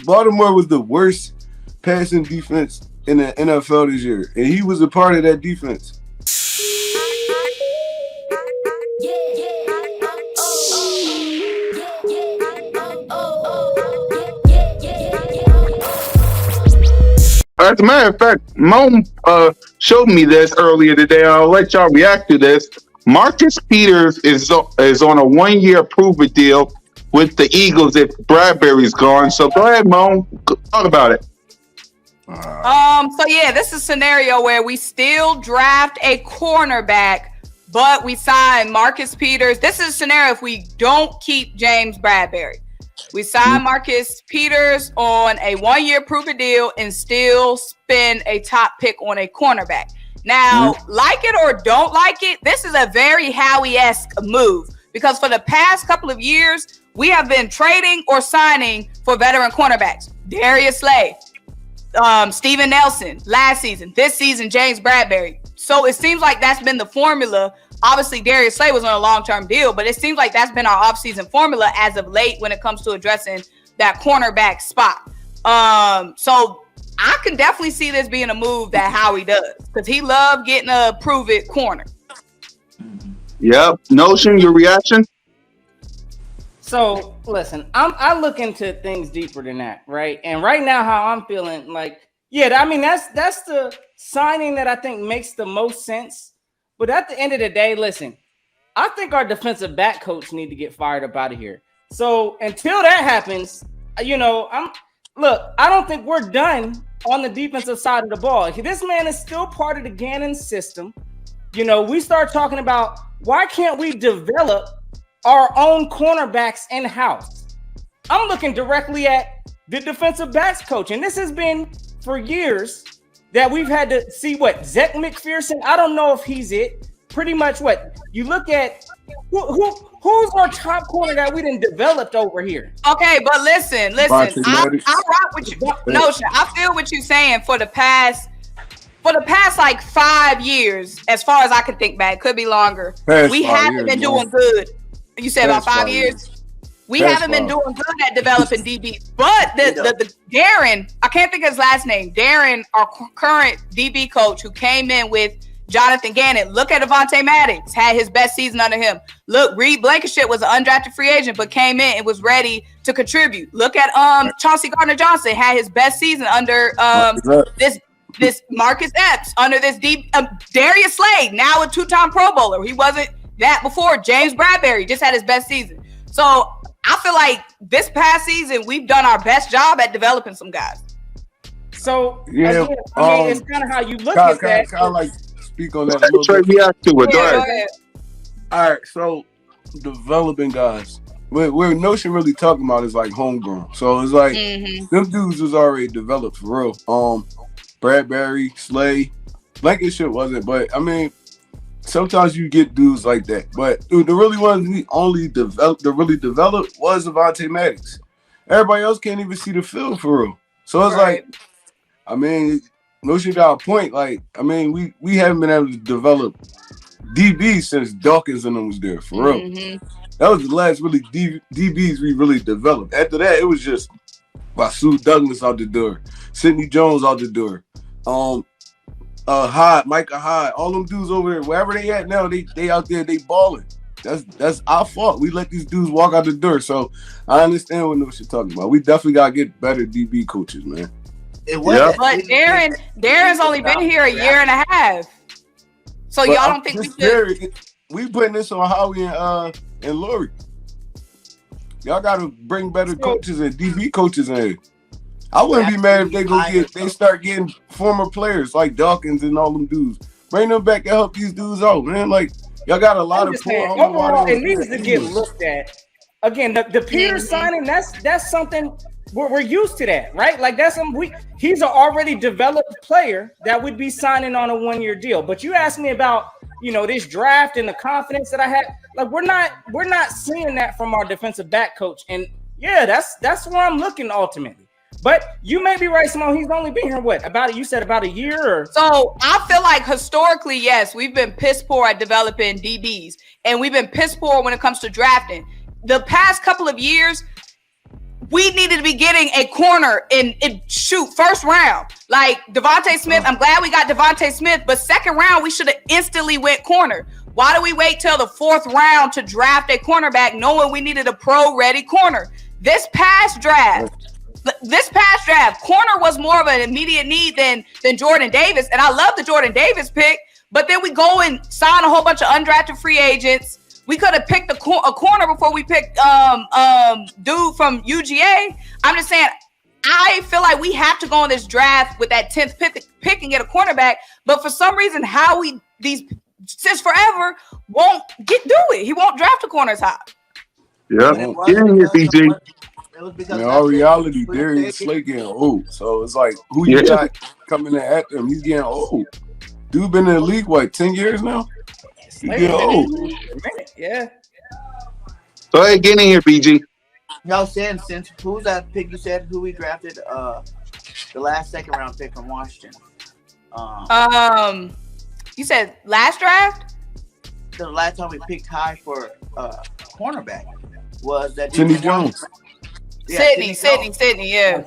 Baltimore was the worst passing defense in the NFL this year, and he was a part of that defense. As a matter of fact, Mo showed me this earlier today. I'll let y'all react to this. Marcus Peters is on a 1-year prove-it deal with the Eagles if Bradberry's gone. So go ahead, Mo. Talk about it. So yeah, this is a scenario where we still draft a cornerback, but we sign Marcus Peters. This is a scenario if we don't keep James Bradberry. We sign Marcus Peters on a 1-year prove-it deal and still spend a top pick on a cornerback. Now, like it or don't like it, this is a very Howie-esque move because for the past couple of years, we have been trading or signing for veteran cornerbacks. Darius Slay, Steven Nelson last season, this season, James Bradberry. So it seems like that's been the formula. Obviously, Darius Slay was on a long-term deal, but it seems like that's been our offseason formula as of late when it comes to addressing that cornerback spot. So I can definitely see this being a move that Howie does because he loved getting a prove-it corner. Yep. Notion, your reaction? So listen, I look into things deeper than that, right? And right now, how I'm feeling, like, yeah, I mean that's the signing that I think makes the most sense. But at the end of the day, listen, I think our defensive back coach need to get fired up out of here. So until that happens, I don't think we're done on the defensive side of the ball. This man is still part of the Gannon system. We start talking about why can't we develop our own cornerbacks in-house? I'm looking directly at the defensive backs coach, and this has been for years that we've had to see Zach McPherson. I don't know if he's it. Pretty much you look at who's our top corner that we done developed over here. Okay, but listen. I rock with you. Notion. I feel what you're saying for the past like 5 years, as far as I can think back, could be longer. We haven't been doing good. You said about 5 years. We haven't been doing good at developing DBs, but the Darren, I can't think of his last name. Darren, our current DB coach, who came in with Jonathan Gannon. Look at Avonte Maddox, had his best season under him. Look, Reed Blankenship was an undrafted free agent, but came in and was ready to contribute. Look at Chauncey Gardner-Johnson, had his best season under this Marcus Epps, under this Darius Slade, now a 2-time Pro Bowler. He wasn't that before. James Bradberry just had his best season. So I feel like this past season, we've done our best job at developing some guys. So, again, it's kind of how you look at that. Can I like speak on that a little bit? React to it. Go ahead. All right, so developing guys. Where Notion really talking about is like homegrown. So it's like them dudes was already developed for real. Bradberry, Slay, Blankenship wasn't, but I mean, sometimes you get dudes like that. But dude, the really ones we only developed was Avonte Maddox. Everybody else can't even see the field for real. So it's like, I mean, Notion got a point. Like, I mean, we haven't been able to develop DBs since Dawkins and them was there for real. That was the last really DBs we really developed. After that, it was just Sue Douglas out the door, Sidney Jones out the door, Hyde, Micah Hyde, all them dudes over there, wherever they at now, they out there, they balling. That's our fault. We let these dudes walk out the door. So I understand what Notion talking about. We definitely gotta get better DB coaches, man. But Darren's only been here a year and a half. So y'all don't think we should? We putting this on Howie and Lori. Y'all gotta bring better coaches and DB coaches in here. I wouldn't be mad if they start getting former players like Dawkins and all them dudes. Bring them back and help these dudes out, man. Like, y'all got a lot of overall, it needs to get looked at. Again, the Peter signing, that's something we're used to that, right? Like that's he's an already developed player that would be signing on a 1-year deal. But you asked me about, this draft and the confidence that I had. Like we're not seeing that from our defensive back coach. And yeah, that's where I'm looking ultimately. But you may be right, Symone. He's only been here, you said about a year? Or? So I feel like historically, yes, we've been piss poor at developing DBs. And we've been piss poor when it comes to drafting. The past couple of years, we needed to be getting a corner in shoot first round. Like Devontae Smith, I'm glad we got Devontae Smith, but second round, we should have instantly went corner. Why do we wait till the 4th round to draft a cornerback knowing we needed a pro-ready corner? This past draft, corner was more of an immediate need than Jordan Davis. And I love the Jordan Davis pick, but then we go and sign a whole bunch of undrafted free agents. We could have picked a corner before we picked dude from UGA. I'm just saying, I feel like we have to go in this draft with that 10th pick and get a cornerback. But for some reason, since forever won't do it. He won't draft a corner top. Yeah, BG. In all reality, Darius Slay getting old. So it's like, who you got coming in at him? He's getting old. Dude been in the league, what, 10 years now? He's getting old. Yeah. Go ahead, get in here, BG. No, since who's that pick you said who we drafted? The last 2nd round pick from Washington. You said last draft? The last time we picked high for cornerback was that Sidney Jones. Yeah, Sidney, yeah.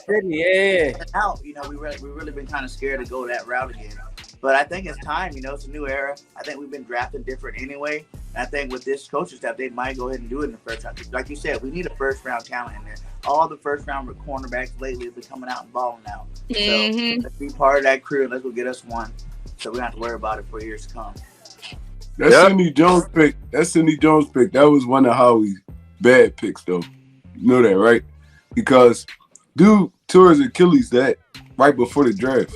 Now, we really been kind of scared to go that route again. But I think it's time, it's a new era. I think we've been drafting different anyway. And I think with this coaching staff, they might go ahead and do it in the first round. Like you said, we need a first-round talent in there. All the first-round cornerbacks lately have been coming out and balling out. So let's be part of that crew and let's go get us one. So we don't have to worry about it for years to come. That Sidney Jones pick, that was one of Howie's bad picks, though. You know that, right? Because dude tore his Achilles that right before the draft.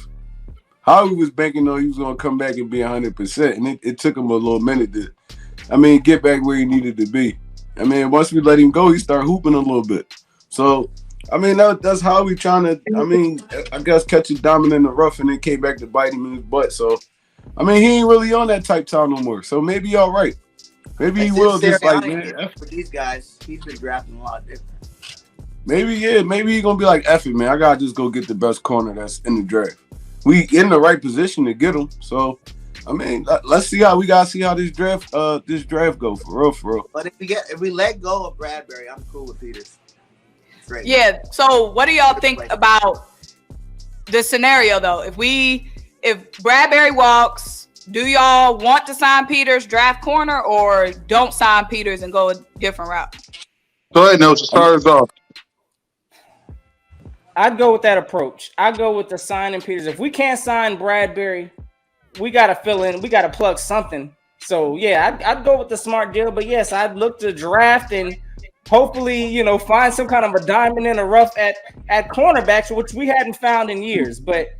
Howie was banking on he was going to come back and be 100%, and it took him a little minute to, get back where he needed to be. Once we let him go, he started hooping a little bit. So, that's Howie trying to, I guess, catch a diamond in the rough, and then came back to bite him in his butt. So, he ain't really on that type time no more. So maybe y'all right. Maybe he will just for these guys, he's been drafting a lot different. Maybe he's going to be like, F it, man. I got to just go get the best corner that's in the draft. We in the right position to get him. So, let's see how this draft go for real. But if we let go of Bradberry, I'm cool with Peters. Straight. Yeah. So what do y'all think about the scenario though? If Bradberry walks, do y'all want to sign Peters, draft corner, or don't sign Peters and go a different route? Go ahead, no, start us off. I'd go with that approach. I'd go with the signing Peters. If we can't sign Bradberry, we got to fill in. We got to plug something. So, yeah, I'd go with the smart deal. But, yes, I'd look to draft and hopefully, find some kind of a diamond in the rough at cornerbacks, which we hadn't found in years. But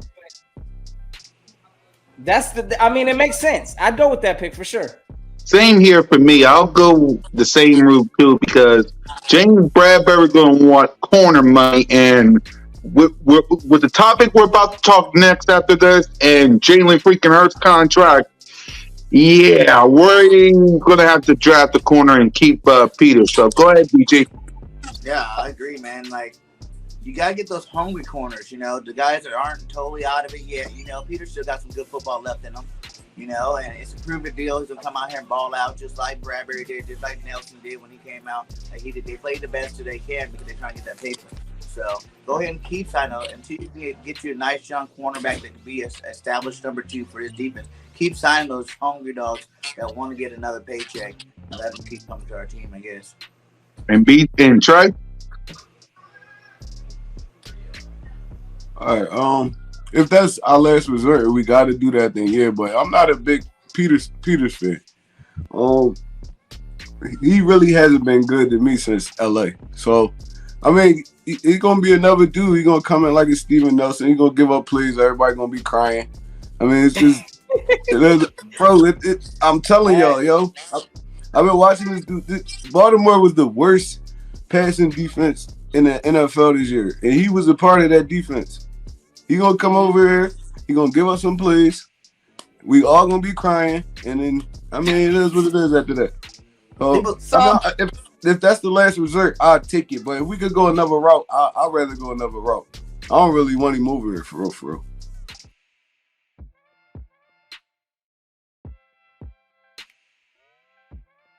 it makes sense. I'd go with that pick for sure. Same here for me. I'll go the same route, too, because James Bradberry going to want corner money, and with the topic we're about to talk next after this and Jalen freaking Hurts contract, yeah, we're going to have to draft the corner and keep Peters. So go ahead, BG. Yeah, I agree, man. Like, you got to get those hungry corners, the guys that aren't totally out of it yet. Peters still got some good football left in him, and it's a proven deal. He's going to come out here and ball out just like Bradberry did, just like Nelson did when he came out. Like they played the best that they can because they're trying to get that paper. So go ahead and keep signing until you can get you a nice young cornerback that can be an established number 2 for his defense. Keep signing those hungry dogs that want to get another paycheck and let them keep coming to our team, I guess. And Trey? All right. If that's our last resort, we got to do that then, yeah. But I'm not a big Peters fan. He really hasn't been good to me since LA. So, he's going to be another dude. He's going to come in like a Steven Nelson. He's going to give up plays. Everybody going to be crying. It's just, bro, I'm telling y'all, yo. I've been watching this dude. Baltimore was the worst passing defense in the NFL this year. And he was a part of that defense. He going to come over here. He going to give us some plays. We all going to be crying. And then, it is what it is after that. If that's the last resort, I'll take it. But if we could go another route, I'd rather go another route. I don't really want him over here, for real.